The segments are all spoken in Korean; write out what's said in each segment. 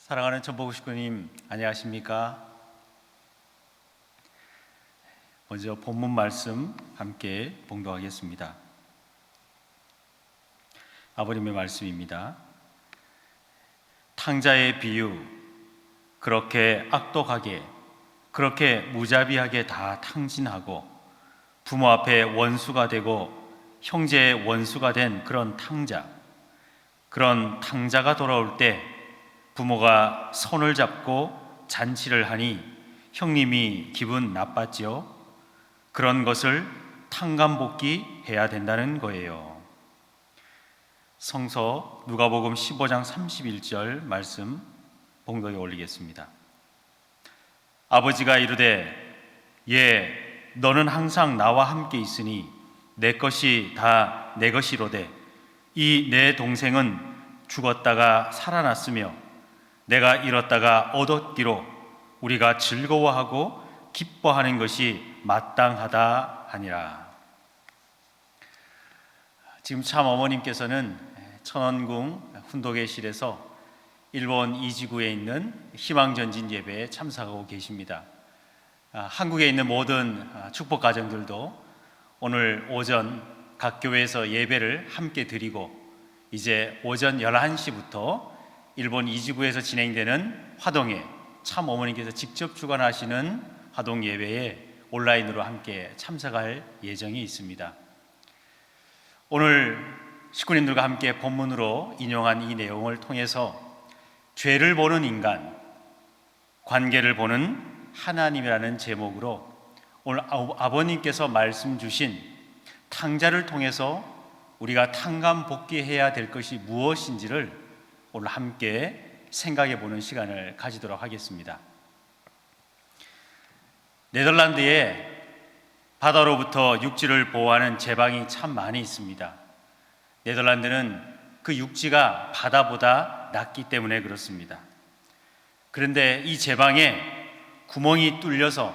사랑하는 전보구 식구님, 안녕하십니까? 먼저 본문 말씀 함께 봉독하겠습니다. 아버님의 말씀입니다. 탕자의 비유, 그렇게 악독하게, 그렇게 무자비하게 다 탕진하고 부모 앞에 원수가 되고 형제의 원수가 된 그런 탕자가 돌아올 때 부모가 손을 잡고 잔치를 하니 형님이 기분 나빴지요? 그런 것을 탕감복귀해야 된다는 거예요. 성서 누가복음 15장 31절 말씀 봉독에 올리겠습니다. 아버지가 이르되 너는 항상 나와 함께 있으니 내 것이 다 내 것이로되 이 내 동생은 죽었다가 살아났으며 내가 잃었다가 얻었기로 우리가 즐거워하고 기뻐하는 것이 마땅하다 하니라. 지금 참 어머님께서는 천원궁 훈독회실에서 일본 이지구에 있는 희망전진 예배에 참석하고 계십니다. 한국에 있는 모든 축복 가정들도 오늘 오전 각 교회에서 예배를 함께 드리고 이제 오전 11시부터 일본 이지구에서 진행되는 화동회, 참 어머니께서 직접 주관하시는 화동 예배에 온라인으로 함께 참석할 예정이 있습니다. 오늘 식구님들과 함께 본문으로 인용한 이 내용을 통해서 죄를 보는 인간, 관계를 보는 하나님이라는 제목으로 오늘 아버님께서 말씀 주신 탕자를 통해서 우리가 탕감복귀해야 될 것이 무엇인지를 오늘 함께 생각해 보는 시간을 가지도록 하겠습니다. 네덜란드에 바다로부터 육지를 보호하는 제방이 참 많이 있습니다. 네덜란드는 그 육지가 바다보다 낮기 때문에 그렇습니다. 그런데 이 제방에 구멍이 뚫려서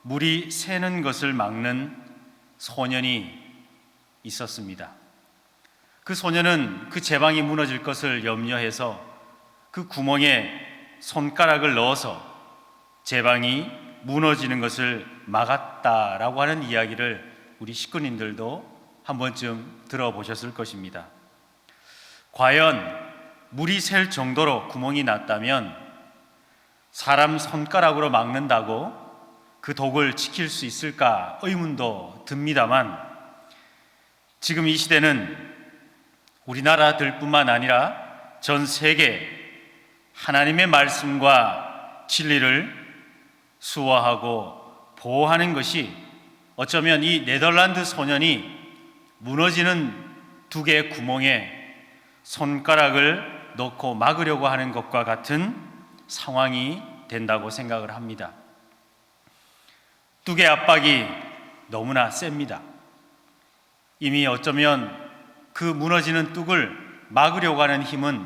물이 새는 것을 막는 소년이 있었습니다. 그 소년은 그 제방이 무너질 것을 염려해서 그 구멍에 손가락을 넣어서 제방이 무너지는 것을 막았다라고 하는 이야기를 우리 식구님들도 한 번쯤 들어보셨을 것입니다. 과연 물이 셀 정도로 구멍이 났다면 사람 손가락으로 막는다고 그 독을 지킬 수 있을까 의문도 듭니다만, 지금 이 시대는 우리나라들뿐만 아니라 전 세계 하나님의 말씀과 진리를 수호하고 보호하는 것이 어쩌면 이 네덜란드 소년이 무너지는 두 개의 구멍에 손가락을 넣고 막으려고 하는 것과 같은 상황이 된다고 생각을 합니다. 뚝의 압박이 너무나 셉니다. 이미 어쩌면 그 무너지는 뚝을 막으려고 하는 힘은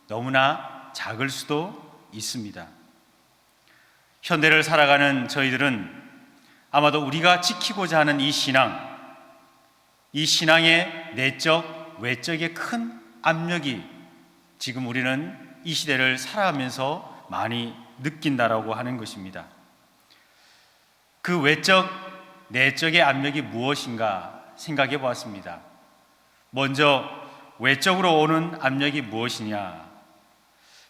너무나 작을 수도 있습니다. 현대를 살아가는 저희들은 아마도 우리가 지키고자 하는 이 신앙의 내적, 외적의 큰 압력이 지금 우리는 이 시대를 살아가면서 많이 느낀다라고 하는 것입니다. 그 외적, 내적의 압력이 무엇인가 생각해 보았습니다. 먼저 외적으로 오는 압력이 무엇이냐?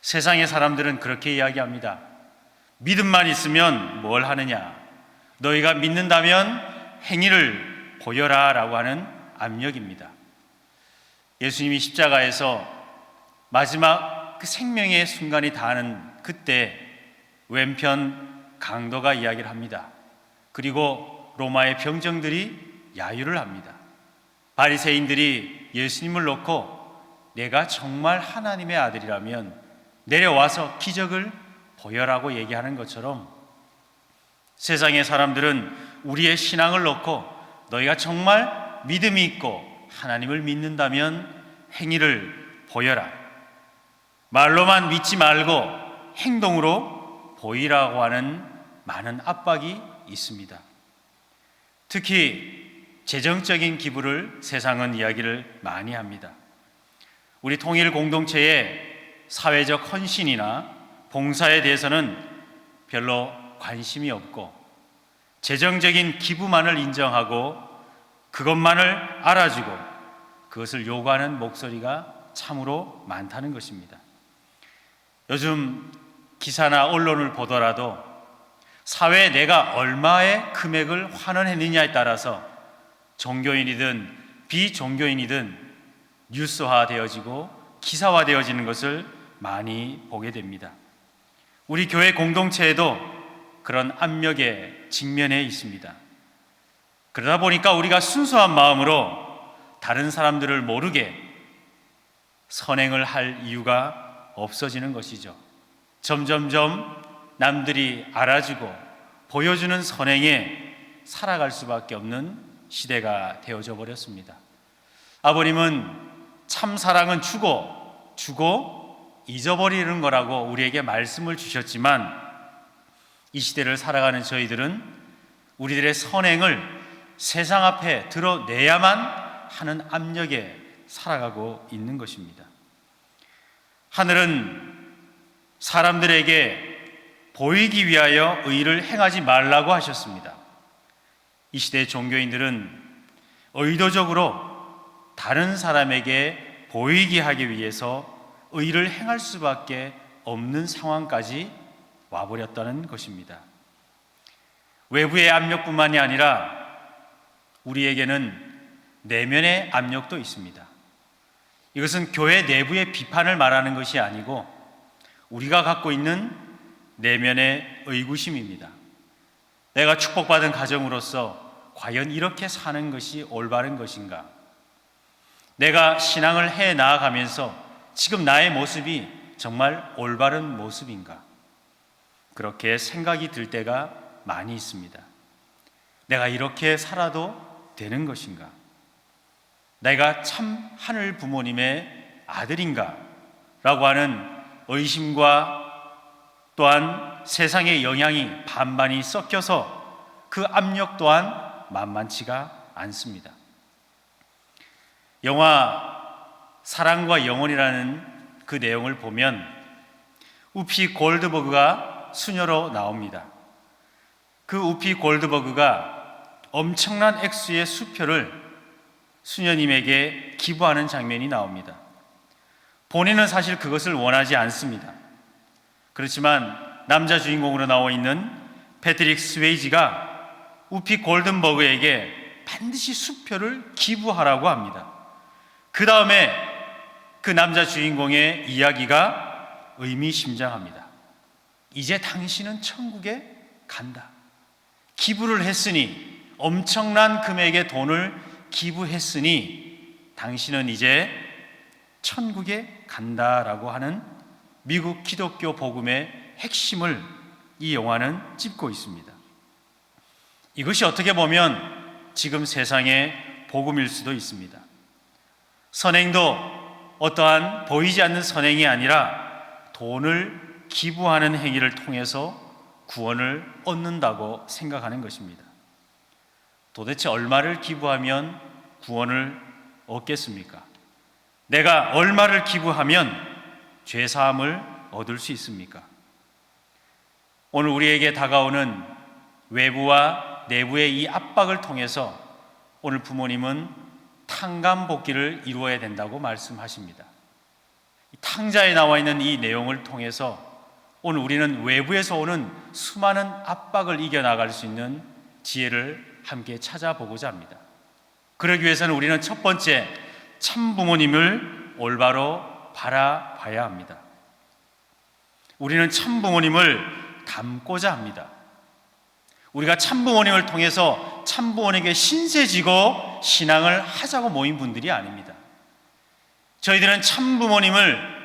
세상의 사람들은 그렇게 이야기합니다. 믿음만 있으면 뭘 하느냐? 너희가 믿는다면 행위를 보여라 라고 하는 압력입니다. 예수님이 십자가에서 마지막 그 생명의 순간이 닿는 그때 왼편 강도가 이야기를 합니다. 그리고 로마의 병정들이 야유를 합니다. 바리새인들이 예수님을 놓고 내가 정말 하나님의 아들이라면 내려와서 기적을 보여라고 얘기하는 것처럼 세상의 사람들은 우리의 신앙을 놓고 너희가 정말 믿음이 있고 하나님을 믿는다면 행위를 보여라, 말로만 믿지 말고 행동으로 보이라고 하는 많은 압박이 있습니다. 특히 재정적인 기부를 세상은 이야기를 많이 합니다. 우리 통일 공동체의 사회적 헌신이나 봉사에 대해서는 별로 관심이 없고 재정적인 기부만을 인정하고 그것만을 알아주고 그것을 요구하는 목소리가 참으로 많다는 것입니다. 요즘 기사나 언론을 보더라도 사회에 내가 얼마의 금액을 환원했느냐에 따라서 종교인이든 비종교인이든 뉴스화되어지고 기사화되어지는 것을 많이 보게 됩니다. 우리 교회 공동체에도 그런 압력에 직면해 있습니다. 그러다 보니까 우리가 순수한 마음으로 다른 사람들을 모르게 선행을 할 이유가 없어지는 것이죠. 점점점 남들이 알아주고 보여주는 선행에 살아갈 수밖에 없는 시대가 되어져 버렸습니다. 아버님은 참 사랑은 주고 잊어버리는 거라고 우리에게 말씀을 주셨지만 이 시대를 살아가는 저희들은 우리들의 선행을 세상 앞에 드러내야만 하는 압력에 살아가고 있는 것입니다. 하늘은 사람들에게 보이기 위하여 의를 행하지 말라고 하셨습니다. 이 시대의 종교인들은 의도적으로 다른 사람에게 보이게 하기 위해서 의를 행할 수밖에 없는 상황까지 와버렸다는 것입니다. 외부의 압력뿐만이 아니라 우리에게는 내면의 압력도 있습니다. 이것은 교회 내부의 비판을 말하는 것이 아니고 우리가 갖고 있는 내면의 의구심입니다. 내가 축복받은 가정으로서 과연 이렇게 사는 것이 올바른 것인가? 내가 신앙을 해 나아가면서 지금 나의 모습이 정말 올바른 모습인가? 그렇게 생각이 들 때가 많이 있습니다. 내가 이렇게 살아도 되는 것인가? 내가 참 하늘 부모님의 아들인가? 라고 하는 의심과 또한 세상의 영향이 반반이 섞여서 그 압력 또한 만만치가 않습니다. 영화 사랑과 영혼이라는 그 내용을 보면 우피 골드버그가 수녀로 나옵니다. 그 우피 골드버그가 엄청난 액수의 수표를 수녀님에게 기부하는 장면이 나옵니다. 본인은 사실 그것을 원하지 않습니다. 그렇지만 남자 주인공으로 나와 있는 패트릭 스웨이지가 우피 골든버그에게 반드시 수표를 기부하라고 합니다. 그 다음에 그 남자 주인공의 이야기가 의미심장합니다. 이제 당신은 천국에 간다. 기부를 했으니, 엄청난 금액의 돈을 기부했으니 당신은 이제 천국에 간다라고 하는 미국 기독교 복음의 핵심을 이 영화는 짚고 있습니다. 이것이 어떻게 보면 지금 세상의 복음일 수도 있습니다. 선행도 어떠한 보이지 않는 선행이 아니라 돈을 기부하는 행위를 통해서 구원을 얻는다고 생각하는 것입니다. 도대체 얼마를 기부하면 구원을 얻겠습니까? 내가 얼마를 기부하면 죄사함을 얻을 수 있습니까? 오늘 우리에게 다가오는 외부와 내부의 이 압박을 통해서 오늘 부모님은 탕감복귀를 이루어야 된다고 말씀하십니다. 탕자에 나와 있는 이 내용을 통해서 오늘 우리는 외부에서 오는 수많은 압박을 이겨나갈 수 있는 지혜를 함께 찾아보고자 합니다. 그러기 위해서는 우리는 첫 번째 참 부모님을 올바로 바라봐야 합니다. 우리는 참 부모님을 닮고자 합니다. 우리가 참 부모님을 통해서 참 부모님에게 신세지고 신앙을 하자고 모인 분들이 아닙니다. 저희들은 참 부모님을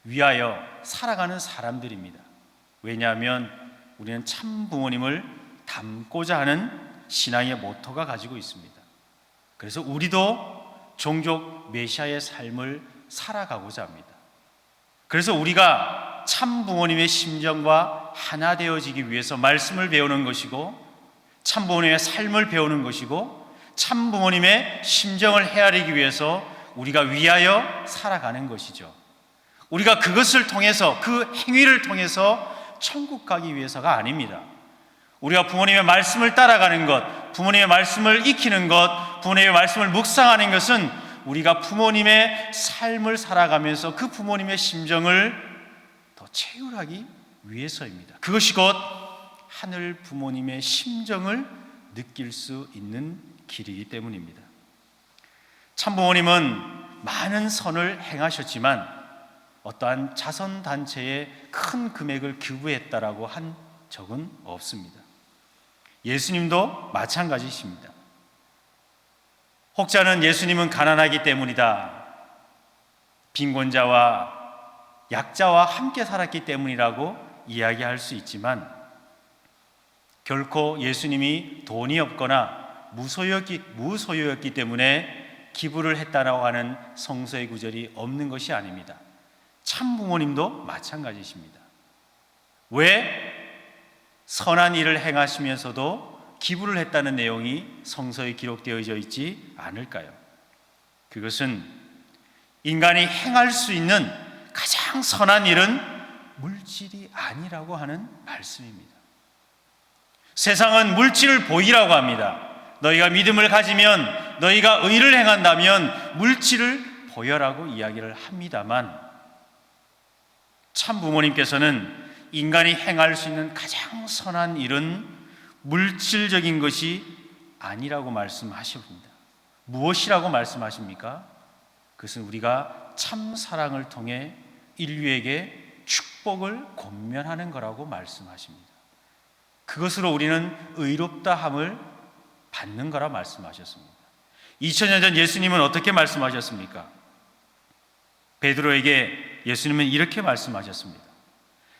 위하여 살아가는 사람들입니다. 왜냐하면 우리는 참 부모님을 닮고자 하는 신앙의 모토가 가지고 있습니다. 그래서 우리도 종족 메시아의 삶을 살아가고자 합니다. 그래서 우리가 참 부모님의 심정과 하나 되어지기 위해서 말씀을 배우는 것이고, 참 부모님의 삶을 배우는 것이고, 참 부모님의 심정을 헤아리기 위해서 우리가 위하여 살아가는 것이죠. 우리가 그것을 통해서, 그 행위를 통해서 천국 가기 위해서가 아닙니다. 우리가 부모님의 말씀을 따라가는 것, 부모님의 말씀을 익히는 것, 부모님의 말씀을 묵상하는 것은 우리가 부모님의 삶을 살아가면서 그 부모님의 심정을 더 체휼하기 위해서입니다. 그것이 곧 하늘 부모님의 심정을 느낄 수 있는 길이기 때문입니다. 참 부모님은 많은 선을 행하셨지만 어떠한 자선단체에 큰 금액을 기부했다라고 한 적은 없습니다. 예수님도 마찬가지십니다. 혹자는 예수님은 가난하기 때문이다, 빈곤자와 약자와 함께 살았기 때문이라고 이야기할 수 있지만 결코 예수님이 돈이 없거나 무소유였기 때문에 기부를 했다라고 하는 성서의 구절이 없는 것이 아닙니다. 참 부모님도 마찬가지십니다. 왜 선한 일을 행하시면서도 기부를 했다는 내용이 성서에 기록되어 있지 않을까요? 그것은 인간이 행할 수 있는 가장 선한 일은 물질이 아니라고 하는 말씀입니다. 세상은 물질을 보이라고 합니다. 너희가 믿음을 가지면, 너희가 의를 행한다면 물질을 보여라고 이야기를 합니다만 참 부모님께서는 인간이 행할 수 있는 가장 선한 일은 물질적인 것이 아니라고 말씀하십니다. 무엇이라고 말씀하십니까? 그것은 우리가 참 사랑을 통해 인류에게 축복을 권면하는 거라고 말씀하십니다. 그것으로 우리는 의롭다함을 받는 거라 말씀하셨습니다. 2000년 전 예수님은 어떻게 말씀하셨습니까? 베드로에게 예수님은 이렇게 말씀하셨습니다.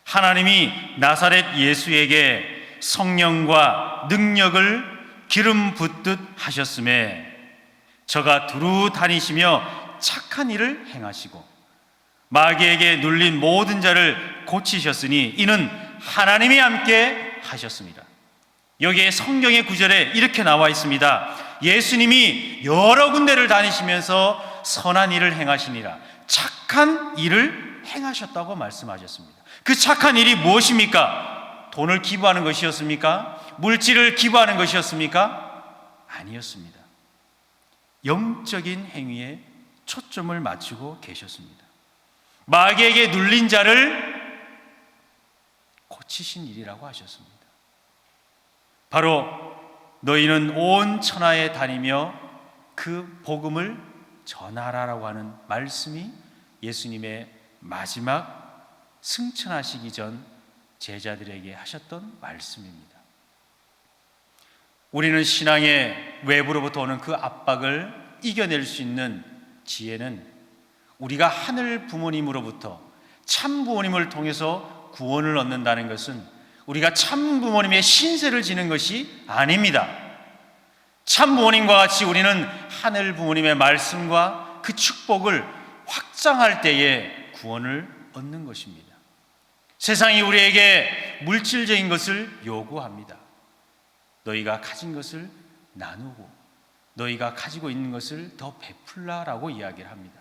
하나님이 나사렛 예수에게 성령과 능력을 기름 붓듯 하셨음에 저가 두루 다니시며 착한 일을 행하시고 마귀에게 눌린 모든 자를 고치셨으니 이는 하나님이 함께 하셨습니다. 여기에 성경의 구절에 이렇게 나와 있습니다. 예수님이 여러 군데를 다니시면서 선한 일을 행하시니라, 착한 일을 행하셨다고 말씀하셨습니다. 그 착한 일이 무엇입니까? 돈을 기부하는 것이었습니까? 물질을 기부하는 것이었습니까? 아니었습니다. 영적인 행위에 초점을 맞추고 계셨습니다. 마귀에게 눌린 자를 고치신 일이라고 하셨습니다. 바로 너희는 온 천하에 다니며 그 복음을 전하라라고 하는 말씀이 예수님의 마지막 승천하시기 전 제자들에게 하셨던 말씀입니다. 우리는 신앙의 외부로부터 오는 그 압박을 이겨낼 수 있는 지혜는 우리가 하늘 부모님으로부터 참 부모님을 통해서 구원을 얻는다는 것은 우리가 참 부모님의 신세를 지는 것이 아닙니다. 참 부모님과 같이 우리는 하늘 부모님의 말씀과 그 축복을 확장할 때에 구원을 얻는 것입니다. 세상이 우리에게 물질적인 것을 요구합니다. 너희가 가진 것을 나누고 너희가 가지고 있는 것을 더 베풀라라고 이야기를 합니다.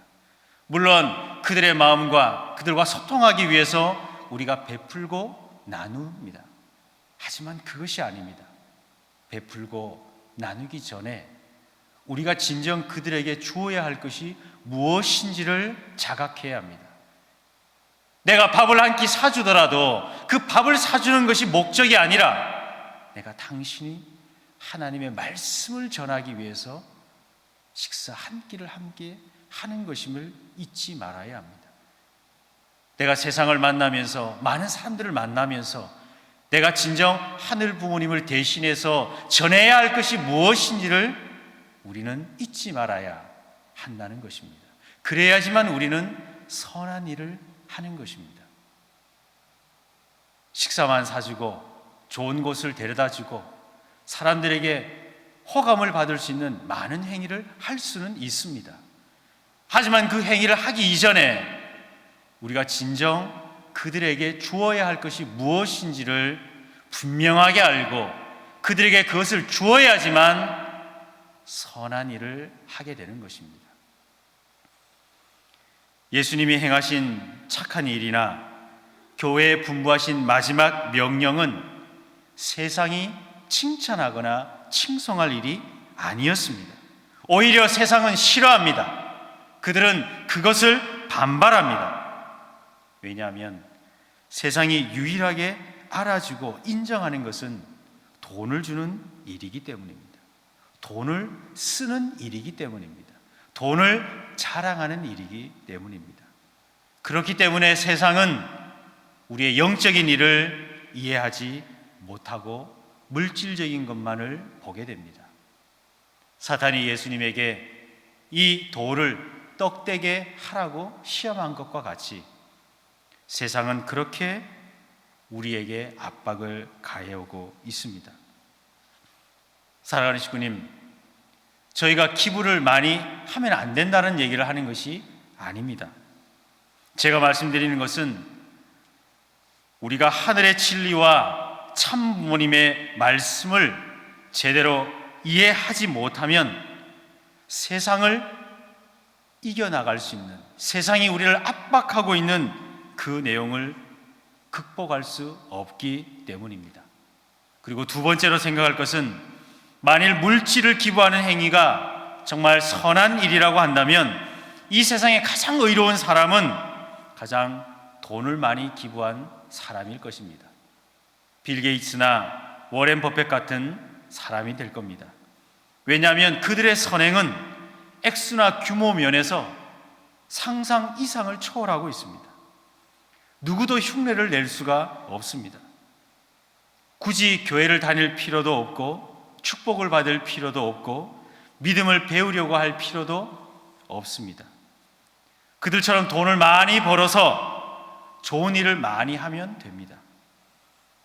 물론 그들의 마음과 그들과 소통하기 위해서 우리가 베풀고 나눕니다. 하지만 그것이 아닙니다. 베풀고 나누기 전에 우리가 진정 그들에게 주어야 할 것이 무엇인지를 자각해야 합니다. 내가 밥을 한 끼 사주더라도 그 밥을 사주는 것이 목적이 아니라 내가 당신이 하나님의 말씀을 전하기 위해서 식사 한 끼를 함께 하는 것임을 잊지 말아야 합니다. 내가 세상을 만나면서, 많은 사람들을 만나면서 내가 진정 하늘 부모님을 대신해서 전해야 할 것이 무엇인지를 우리는 잊지 말아야 한다는 것입니다. 그래야지만 우리는 선한 일을 하는 것입니다. 식사만 사주고 좋은 곳을 데려다주고 사람들에게 호감을 받을 수 있는 많은 행위를 할 수는 있습니다. 하지만 그 행위를 하기 이전에 우리가 진정 그들에게 주어야 할 것이 무엇인지를 분명하게 알고 그들에게 그것을 주어야지만 선한 일을 하게 되는 것입니다. 예수님이 행하신 착한 일이나 교회에 분부하신 마지막 명령은 세상이 칭찬하거나 칭송할 일이 아니었습니다. 오히려 세상은 싫어합니다. 그들은 그것을 반발합니다. 왜냐하면 세상이 유일하게 알아주고 인정하는 것은 돈을 주는 일이기 때문입니다. 돈을 쓰는 일이기 때문입니다. 돈을 자랑하는 일이기 때문입니다. 그렇기 때문에 세상은 우리의 영적인 일을 이해하지 못하고 물질적인 것만을 보게 됩니다. 사탄이 예수님에게 이 돌을 떡되게 하라고 시험한 것과 같이 세상은 그렇게 우리에게 압박을 가해오고 있습니다. 사랑하는 식구님, 저희가 기부를 많이 하면 안 된다는 얘기를 하는 것이 아닙니다. 제가 말씀드리는 것은 우리가 하늘의 진리와 참 부모님의 말씀을 제대로 이해하지 못하면 세상을 이겨나갈 수 있는, 세상이 우리를 압박하고 있는 그 내용을 극복할 수 없기 때문입니다. 그리고 두 번째로 생각할 것은, 만일 물질을 기부하는 행위가 정말 선한 일이라고 한다면 이 세상에 가장 의로운 사람은 가장 돈을 많이 기부한 사람일 것입니다. 빌 게이츠나 워렌 버핏 같은 사람이 될 겁니다. 왜냐하면 그들의 선행은 액수나 규모 면에서 상상 이상을 초월하고 있습니다. 누구도 흉내를 낼 수가 없습니다. 굳이 교회를 다닐 필요도 없고 축복을 받을 필요도 없고 믿음을 배우려고 할 필요도 없습니다. 그들처럼 돈을 많이 벌어서 좋은 일을 많이 하면 됩니다.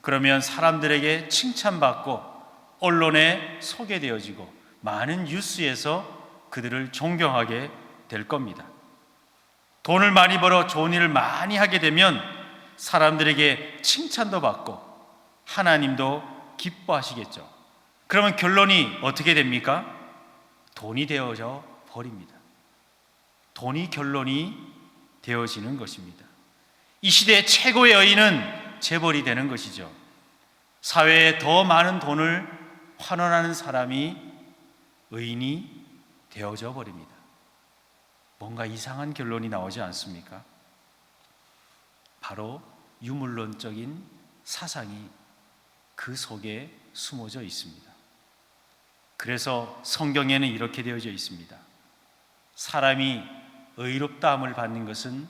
그러면 사람들에게 칭찬받고 언론에 소개되어지고 많은 뉴스에서 그들을 존경하게 될 겁니다. 돈을 많이 벌어 좋은 일을 많이 하게 되면 사람들에게 칭찬도 받고 하나님도 기뻐하시겠죠. 그러면 결론이 어떻게 됩니까? 돈이 되어져 버립니다. 돈이 결론이 되어지는 것입니다. 이 시대의 최고의 여인은 재벌이 되는 것이죠. 사회에 더 많은 돈을 환원하는 사람이 의인이 되어져 버립니다. 뭔가 이상한 결론이 나오지 않습니까? 바로 유물론적인 사상이 그 속에 숨어져 있습니다. 그래서 성경에는 이렇게 되어져 있습니다. 사람이 의롭다함을 받는 것은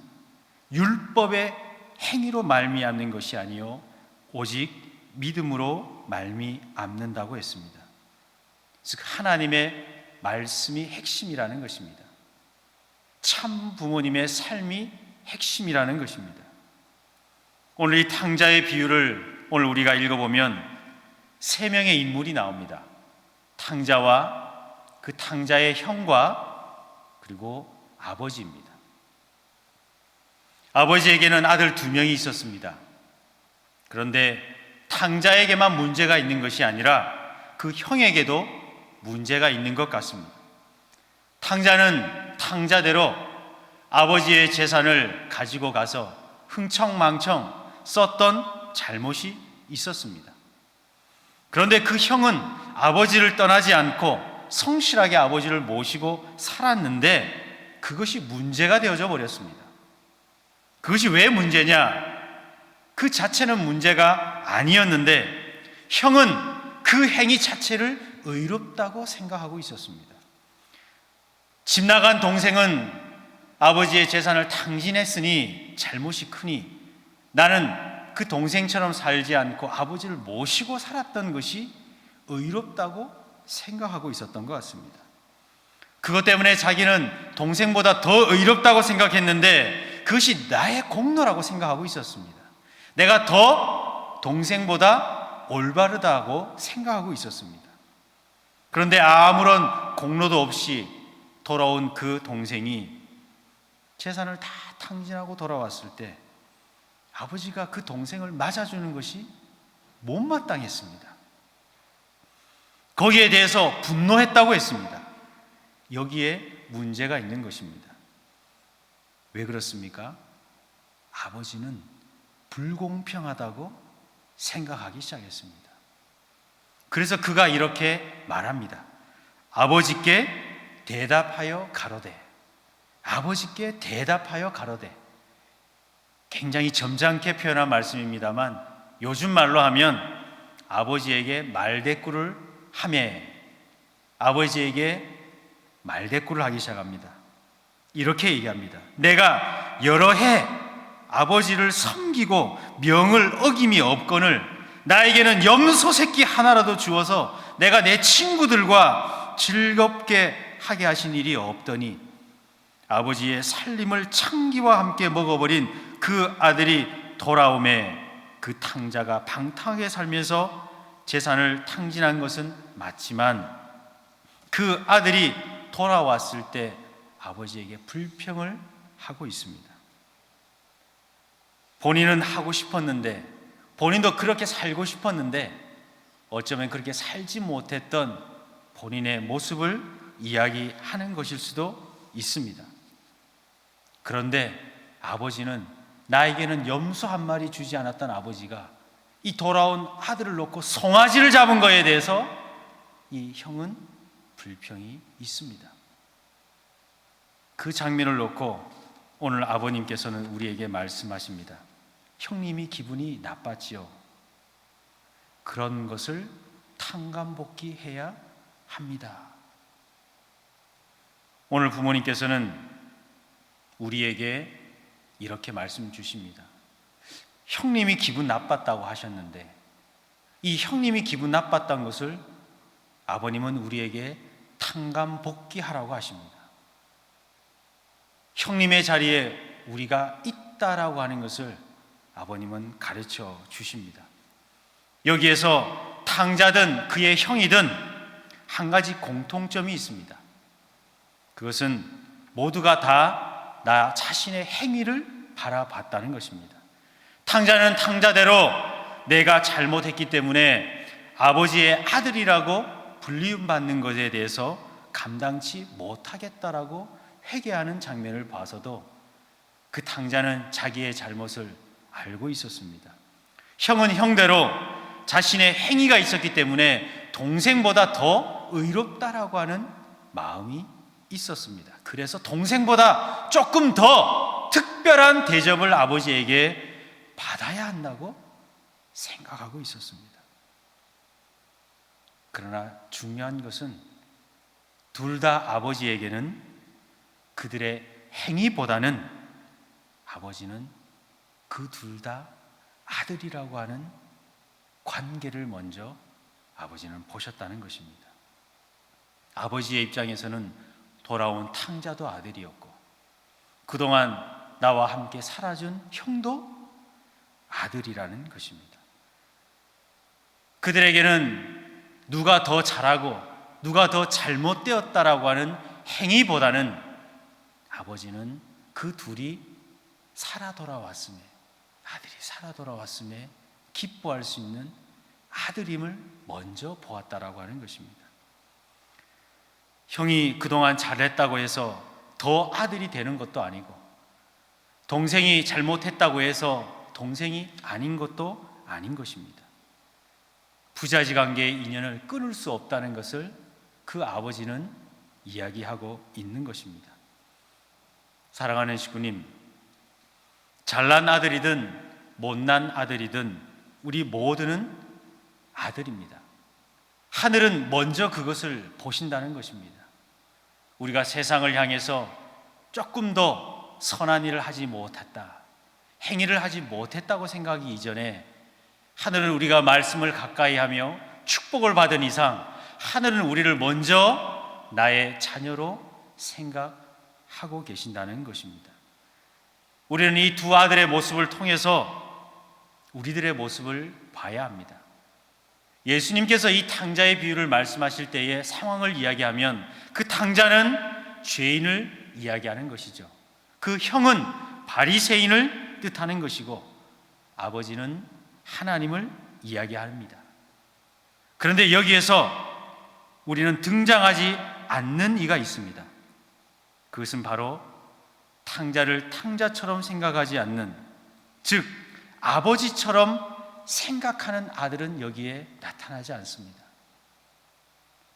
율법의 행위로 말미암는 것이 아니요 오직 믿음으로 말미암는다고 했습니다. 즉 하나님의 말씀이 핵심이라는 것입니다. 참 부모님의 삶이 핵심이라는 것입니다. 오늘 이 탕자의 비유를 오늘 우리가 읽어보면 세 명의 인물이 나옵니다. 탕자와 그 탕자의 형과 그리고 아버지입니다. 아버지에게는 아들 2명이 있었습니다. 그런데 탕자에게만 문제가 있는 것이 아니라 그 형에게도 문제가 있는 것 같습니다. 탕자는 탕자대로 아버지의 재산을 가지고 가서 흥청망청 썼던 잘못이 있었습니다. 그런데 그 형은 아버지를 떠나지 않고 성실하게 아버지를 모시고 살았는데 그것이 문제가 되어져 버렸습니다. 그것이 왜 문제냐? 그 자체는 문제가 아니었는데 형은 그 행위 자체를 의롭다고 생각하고 있었습니다. 집 나간 동생은 아버지의 재산을 탕진했으니 잘못이 크니 나는 그 동생처럼 살지 않고 아버지를 모시고 살았던 것이 의롭다고 생각하고 있었던 것 같습니다. 그것 때문에 자기는 동생보다 더 의롭다고 생각했는데 그것이 나의 공로라고 생각하고 있었습니다. 내가 더 동생보다 올바르다고 생각하고 있었습니다. 그런데 아무런 공로도 없이 돌아온 그 동생이 재산을 다 탕진하고 돌아왔을 때 아버지가 그 동생을 맞아주는 것이 못마땅했습니다. 거기에 대해서 분노했다고 했습니다. 여기에 문제가 있는 것입니다. 왜 그렇습니까? 아버지는 불공평하다고 생각하기 시작했습니다. 그래서 그가 이렇게 말합니다. 아버지께 대답하여 가로되. 아버지께 대답하여 가로되. 굉장히 점잖게 표현한 말씀입니다만 요즘 말로 하면 아버지에게 말대꾸를 하매 아버지에게 말대꾸를 하기 시작합니다. 이렇게 얘기합니다. 내가 여러 해 아버지를 섬기고 명을 어김이 없거늘 나에게는 염소 새끼 하나라도 주어서 내가 내 친구들과 즐겁게 하게 하신 일이 없더니 아버지의 살림을 창기와 함께 먹어버린 그 아들이 돌아오매 그 탕자가 방탕하게 살면서 재산을 탕진한 것은 맞지만 그 아들이 돌아왔을 때 아버지에게 불평을 하고 있습니다. 본인은 하고 싶었는데 본인도 그렇게 살고 싶었는데 어쩌면 그렇게 살지 못했던 본인의 모습을 이야기하는 것일 수도 있습니다. 그런데 아버지는 나에게는 염소 한 마리 주지 않았던 아버지가 이 돌아온 아들을 놓고 송아지를 잡은 것에 대해서 이 형은 불평이 있습니다. 그 장면을 놓고 오늘 아버님께서는 우리에게 말씀하십니다. 형님이 기분이 나빴지요. 그런 것을 탕감복귀해야 합니다. 오늘 부모님께서는 우리에게 이렇게 말씀 주십니다. 형님이 기분 나빴다고 하셨는데 이 형님이 기분 나빴다는 것을 아버님은 우리에게 탕감복귀하라고 하십니다. 형님의 자리에 우리가 있다라고 하는 것을 아버님은 가르쳐 주십니다. 여기에서 탕자든 그의 형이든 한 가지 공통점이 있습니다. 그것은 모두가 다 나 자신의 행위를 바라봤다는 것입니다. 탕자는 탕자대로 내가 잘못했기 때문에 아버지의 아들이라고 불리움받는 것에 대해서 감당치 못하겠다라고 회개하는 장면을 봐서도 그 탕자는 자기의 잘못을 알고 있었습니다. 형은 형대로 자신의 행위가 있었기 때문에 동생보다 더 의롭다라고 하는 마음이 있었습니다. 그래서 동생보다 조금 더 특별한 대접을 아버지에게 받아야 한다고 생각하고 있었습니다. 그러나 중요한 것은 둘 다 아버지에게는 그들의 행위보다는 아버지는 그 둘 다 아들이라고 하는 관계를 먼저 아버지는 보셨다는 것입니다. 아버지의 입장에서는 돌아온 탕자도 아들이었고 그동안 나와 함께 살아준 형도 아들이라는 것입니다. 그들에게는 누가 더 잘하고 누가 더 잘못되었다라고 하는 행위보다는 아버지는 그 둘이 살아 돌아왔음에 아들이 살아 돌아왔음에 기뻐할 수 있는 아들임을 먼저 보았다라고 하는 것입니다. 형이 그동안 잘했다고 해서 더 아들이 되는 것도 아니고 동생이 잘못했다고 해서 동생이 아닌 것도 아닌 것입니다. 부자지 관계의 인연을 끊을 수 없다는 것을 그 아버지는 이야기하고 있는 것입니다. 사랑하는 식구님, 잘난 아들이든 못난 아들이든 우리 모두는 아들입니다. 하늘은 먼저 그것을 보신다는 것입니다. 우리가 세상을 향해서 조금 더 선한 일을 하지 못했다, 행위를 하지 못했다고 생각하기 이전에 하늘은 우리가 말씀을 가까이 하며 축복을 받은 이상 하늘은 우리를 먼저 나의 자녀로 생각하고 계신다는 것입니다. 우리는 이 두 아들의 모습을 통해서 우리들의 모습을 봐야 합니다. 예수님께서 이 탕자의 비유를 말씀하실 때의 상황을 이야기하면 그 탕자는 죄인을 이야기하는 것이죠. 그 형은 바리새인을 뜻하는 것이고 아버지는 하나님을 이야기합니다. 그런데 여기에서 우리는 등장하지 않는 이가 있습니다. 그것은 바로 탕자를 탕자처럼 생각하지 않는, 즉 아버지처럼 생각하는 아들은 여기에 나타나지 않습니다.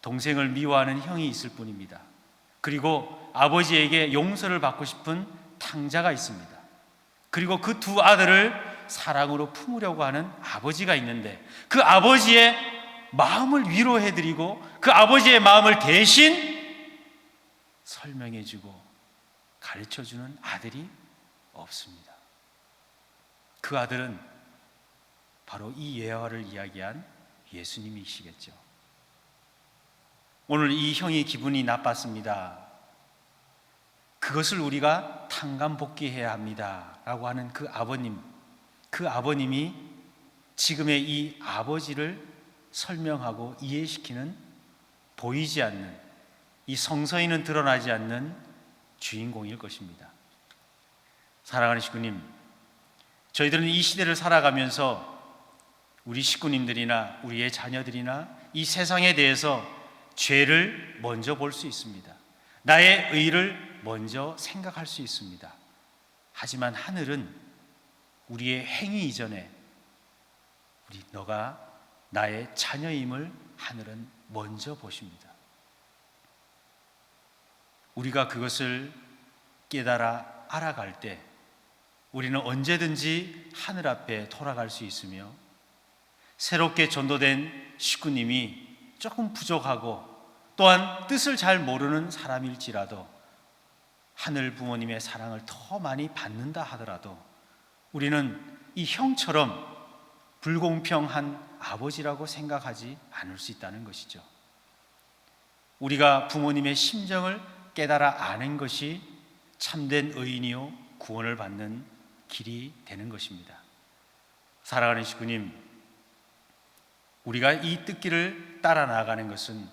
동생을 미워하는 형이 있을 뿐입니다. 그리고 아버지에게 용서를 받고 싶은 탕자가 있습니다. 그리고 그 두 아들을 사랑으로 품으려고 하는 아버지가 있는데, 그 아버지의 마음을 위로해드리고 그 아버지의 마음을 대신 설명해주고 가르쳐주는 아들이 없습니다. 그 아들은 바로 이 예화를 이야기한 예수님이시겠죠. 오늘 이 형이 기분이 나빴습니다. 그것을 우리가 탕감복귀해야 합니다 라고 하는 그 아버님이 지금의 이 아버지를 설명하고 이해시키는, 보이지 않는, 이 성서에는 드러나지 않는 주인공일 것입니다. 사랑하는 식구님, 저희들은 이 시대를 살아가면서 우리 식구님들이나 우리의 자녀들이나 이 세상에 대해서 죄를 먼저 볼 수 있습니다. 나의 의를 먼저 생각할 수 있습니다. 하지만 하늘은 우리의 행위 이전에 너가 나의 자녀임을 하늘은 먼저 보십니다. 우리가 그것을 깨달아 알아갈 때 우리는 언제든지 하늘 앞에 돌아갈 수 있으며, 새롭게 전도된 식구님이 조금 부족하고 또한 뜻을 잘 모르는 사람일지라도 하늘 부모님의 사랑을 더 많이 받는다 하더라도 우리는 이 형처럼 불공평한 아버지라고 생각하지 않을 수 있다는 것이죠. 우리가 부모님의 심정을 깨달아 아는 것이 참된 의인이요 구원을 받는 길이 되는 것입니다. 사랑하는 식구님, 우리가 이 뜻길을 따라 나아가는 것은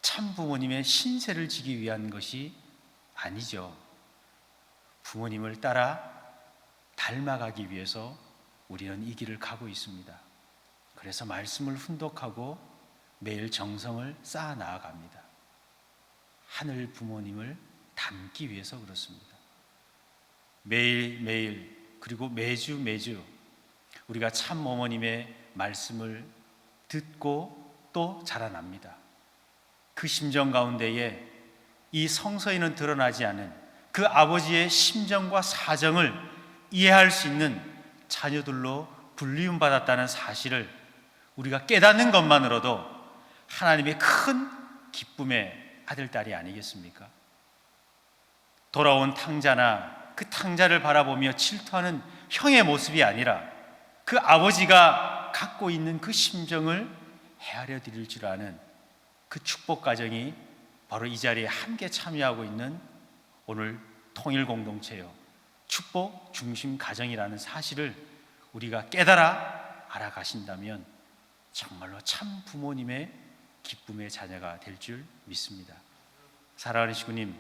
참 부모님의 신세를 지기 위한 것이 아니죠. 부모님을 따라 닮아가기 위해서 우리는 이 길을 가고 있습니다. 그래서 말씀을 훈독하고 매일 정성을 쌓아 나아갑니다. 하늘 부모님을 닮기 위해서 그렇습니다. 매일매일 그리고 매주 우리가 참 어머님의 말씀을 듣고 또 자라납니다. 그 심정 가운데에 이 성서에는 드러나지 않은 그 아버지의 심정과 사정을 이해할 수 있는 자녀들로 불리움 받았다는 사실을 우리가 깨닫는 것만으로도 하나님의 큰 기쁨의 아들, 딸이 아니겠습니까? 돌아온 탕자나 그 탕자를 바라보며 질투하는 형의 모습이 아니라 그 아버지가 갖고 있는 그 심정을 헤아려 드릴 줄 아는 그 축복 가정이 바로 이 자리에 함께 참여하고 있는 오늘 통일 공동체요, 축복 중심 가정이라는 사실을 우리가 깨달아 알아가신다면 정말로 참 부모님의 기쁨의 자녀가 될 줄 믿습니다. 사랑하는 식구님,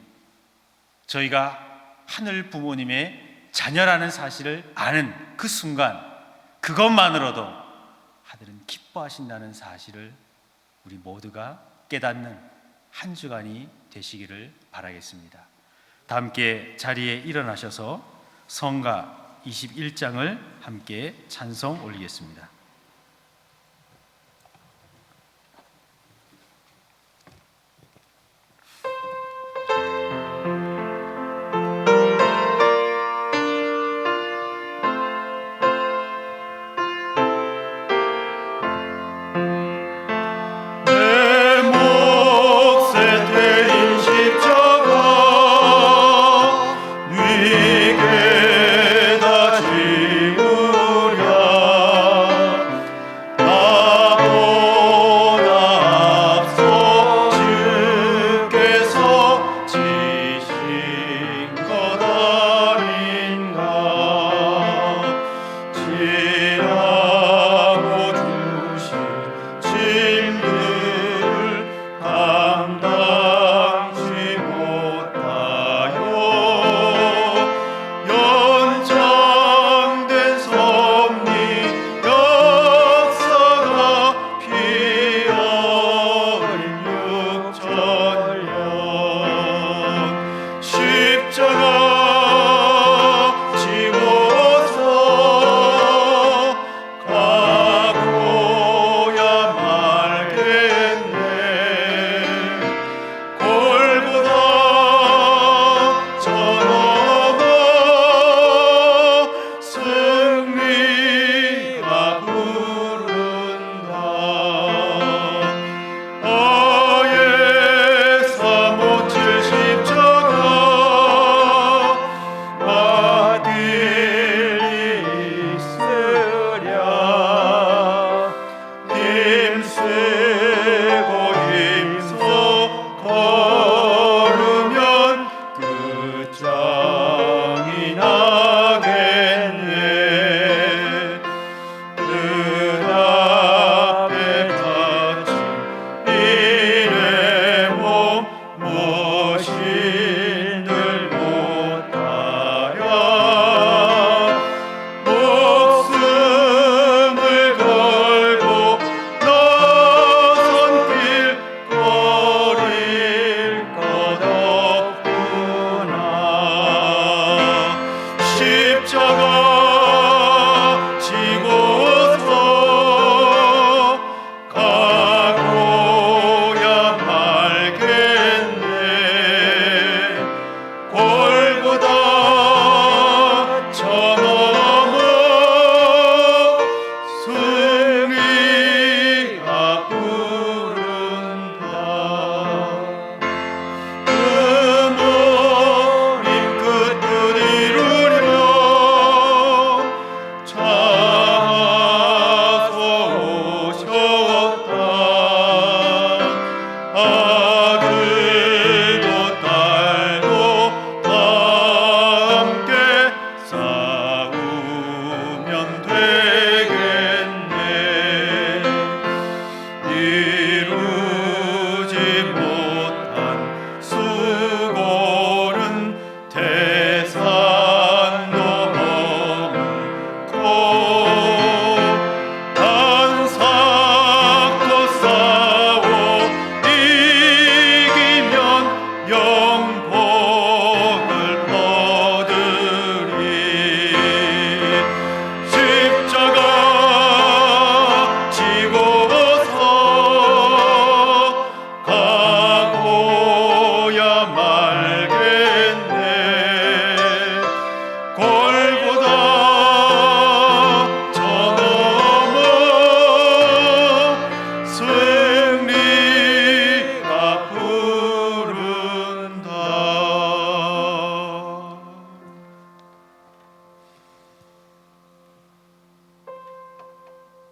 저희가 하늘 부모님의 자녀라는 사실을 아는 그 순간, 그것만으로도 하늘은 기뻐하신다는 사실을 우리 모두가 깨닫는 한 주간이 되시기를 바라겠습니다. 다 함께 자리에 일어나셔서 성가 21장을 함께 찬송 올리겠습니다. 네게 다 지으랴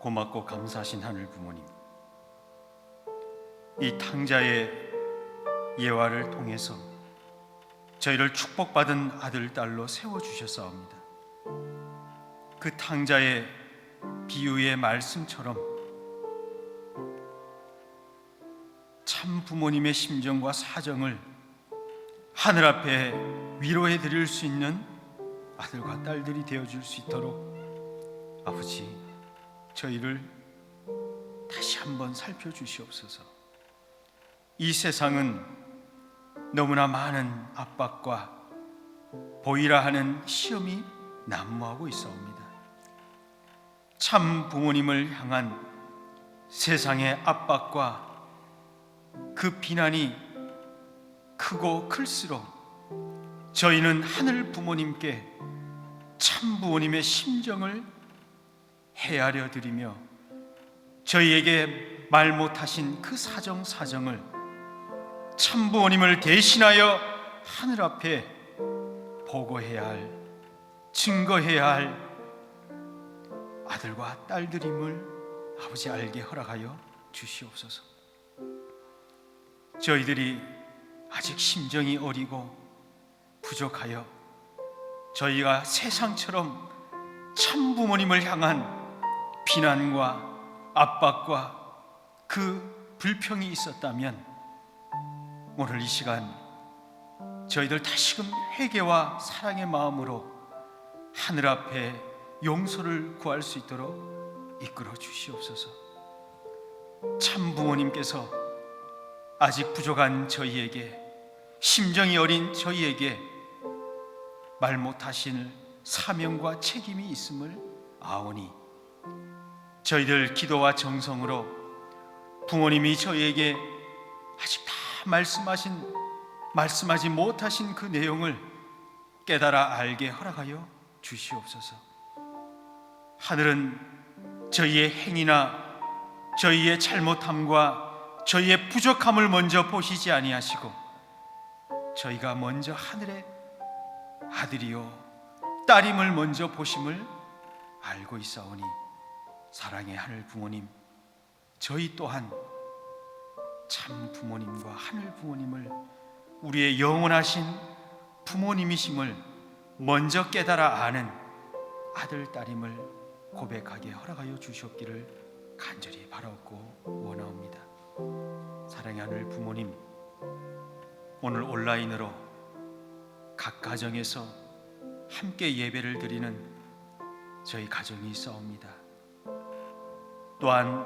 고맙고 감사하신 하늘 부모님, 이 탕자의 예화를 통해서 저희를 축복받은 아들, 딸로 세워주셨사옵니다. 그 탕자의 비유의 말씀처럼 참 부모님의 심정과 사정을 하늘 앞에 위로해 드릴 수 있는 아들과 딸들이 되어줄 수 있도록 아버지, 저희를 다시 한번 살펴주시옵소서. 이 세상은 너무나 많은 압박과 보이라 하는 시험이 난무하고 있사옵니다. 참 부모님을 향한 세상의 압박과 그 비난이 크고 클수록 저희는 하늘 부모님께 참 부모님의 심정을 헤아려 드리며 저희에게 말 못하신 그 사정을 참 부모님을 대신하여 하늘 앞에 보고해야 할, 증거해야 할 아들과 딸들임을 아버지 알게 허락하여 주시옵소서. 저희들이 아직 심정이 어리고 부족하여 저희가 세상처럼 참 부모님을 향한 비난과 압박과 그 불평이 있었다면 오늘 이 시간 저희들 다시금 회개와 사랑의 마음으로 하늘 앞에 용서를 구할 수 있도록 이끌어 주시옵소서. 참 부모님께서 아직 부족한 저희에게, 심정이 어린 저희에게 말 못하실 사명과 책임이 있음을 아오니 저희들 기도와 정성으로 부모님이 저희에게 아직 다 말씀하지 못하신 그 내용을 깨달아 알게 허락하여 주시옵소서. 하늘은 저희의 행위나 저희의 잘못함과 저희의 부족함을 먼저 보시지 아니하시고 저희가 먼저 하늘의 아들이요 딸임을 먼저 보심을 알고 있사오니 사랑의 하늘 부모님, 저희 또한 참 부모님과 하늘 부모님을 우리의 영원하신 부모님이심을 먼저 깨달아 아는 아들, 딸임을 고백하게 허락하여 주시옵기를 간절히 바라옵고 원하옵니다. 사랑의 하늘 부모님, 오늘 온라인으로 각 가정에서 함께 예배를 드리는 저희 가정이 있사옵니다. 또한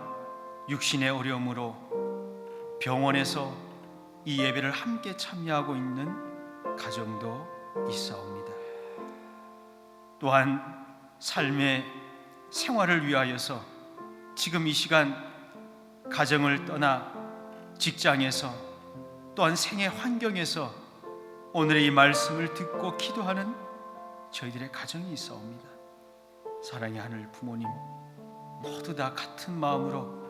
육신의 어려움으로 병원에서 이 예배를 함께 참여하고 있는 가정도 있사옵니다. 또한 삶의 생활을 위하여서 지금 이 시간 가정을 떠나 직장에서 또한 생의 환경에서 오늘의 이 말씀을 듣고 기도하는 저희들의 가정이 있사옵니다. 사랑의 하늘 부모님, 모두 다 같은 마음으로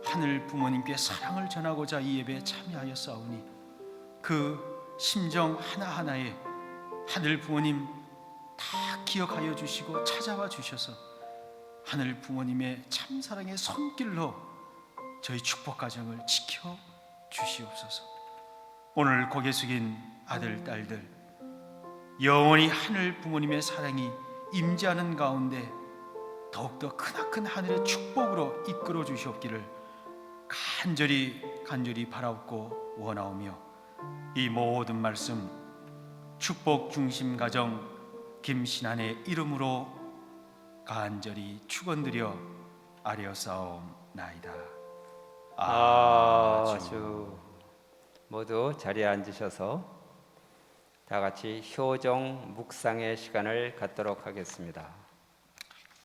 하늘 부모님께 사랑을 전하고자 이 예배에 참여하였사오니 그 심정 하나하나에 하늘 부모님 다 기억하여 주시고 찾아와 주셔서 하늘 부모님의 참사랑의 손길로 저희 축복 가정을 지켜 주시옵소서. 오늘 고개 숙인 아들, 딸들 영원히 하늘 부모님의 사랑이 임재하는 가운데 더욱더 크나큰 하늘의 축복으로 이끌어 주시옵기를 간절히 바라옵고 원하오며 이 모든 말씀 축복 중심 가정 김신한의 이름으로 간절히 축원드려 아뢰었사옵나이다. 아주. 모두 자리에 앉으셔서 다 같이 효정 묵상의 시간을 갖도록 하겠습니다.